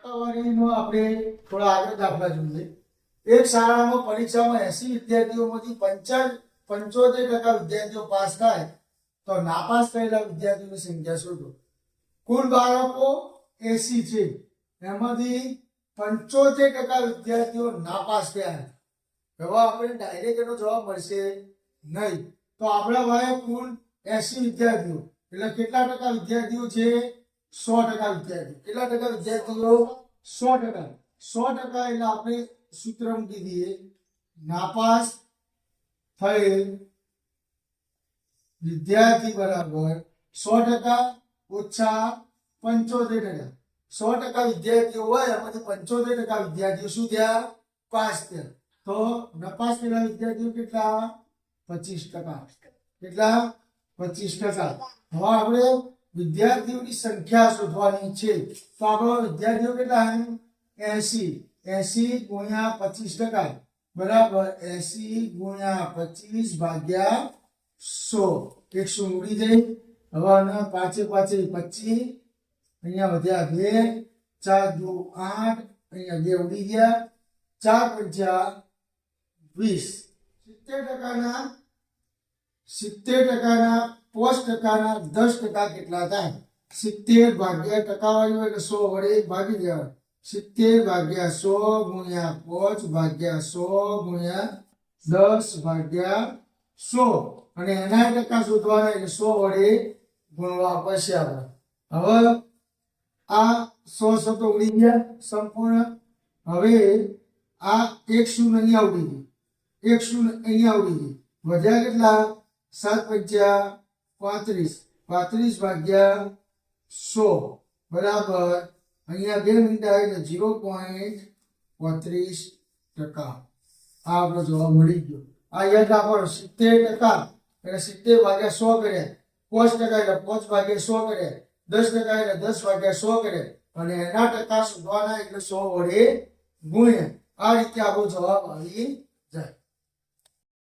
ટકાવારીમાં આપણે થોડા આગળ દાખલા જોઈએ. એક શાળામાં પરીક્ષામાં 80 વિદ્યાર્થીઓમાંથી 75% વિદ્યાર્થીઓ પાસ થાય તો નાપાસ થયેલા વિદ્યાર્થીઓની સંખ્યા શોધો. કુલ બાળકો 80 છે, એમાંથી 75% વિદ્યાર્થીઓ નાપાસ થયા. જવાબ આપણે ડાયરેક્ટ એનો જવાબ મળશે નહીં. તો આપણા ભાઈ કુલ 80 વિદ્યાર્થીઓ એટલે કેટલા ટકા વિદ્યાર્થીઓ છે? 100% વિદ્યાર્થીઓ. કેટલા ટકા વિદ્યાર્થીઓ? 100%. 100% એટલે આપણે સૂત્ર મૂકી દઈએ, નાપાસ થયેલ વિદ્યાર્થી બરાબર 100% ઓછા 75%. 100% વિદ્યાર્થીઓ હોય એમાંથી 75% વિદ્યાર્થીઓ શું થયા? પાસ થયા. તો નપાસ થયેલા વિદ્યાર્થીઓ કેટલા? 25%. કેટલા? 25%. હવે આપણે વિદ્યાર્થીઓની સંખ્યા શોધવાની છે. તો આપણો વિદ્યાર્થીઓ કેટલા? 80. 80 ગુણ્યા 25% બરાબર 80 ગુણ્યા 25 ભાગ્યા 100. 100 ઉડી જાય. હવે આના પાછે 25 અહીંયા વધ્યા 2, 4 દુ 8, અહીંયા 2 ઉડી ગયા, 4 પંચા 20. 70%ના 5%ના 10% કેટલા થાય? 70 ભાગ્યા ટકાવારી એટલે 100 વડે ભાગી દેવાનું. 70 ભાગ્યા 100 ગુણ્યા 5 ભાગ્યા 100 ગુણ્યા 10 ભાગ્યા 100 અને એના ટકા શોધવાના એટલે 100 વડે ગુણવા પડશે આપણે. હવે આ 100 શબ્દો ઉડી ગયા સંપૂર્ણ. હવે આ એક શૂન્ય અહીંયા ઉડી ગઈ, એક શૂન્ય અહીંયા ઉડી ગઈ, વધ્યા કેટલા? 7 પંચા 35. 35 ભાગ્યા 100 બરાબર અહીંયા 2 મિનિટ આવે એટલે 0.35%. આ આપણો જવાબ મળી ગયો. આ યાદ રાખો, 70% એટલે 70 ભાગ્યા 100 કર્યા, 5% એટલે 5 ભાગ્યા 100 કર્યા, 10% એટલે 10 ભાગ્યા 100 કર્યા અને એના ટકા શોધવાના એટલે 100 વડે ગુણ્યા. આ રીતે આપણો જવાબ આવી જાય.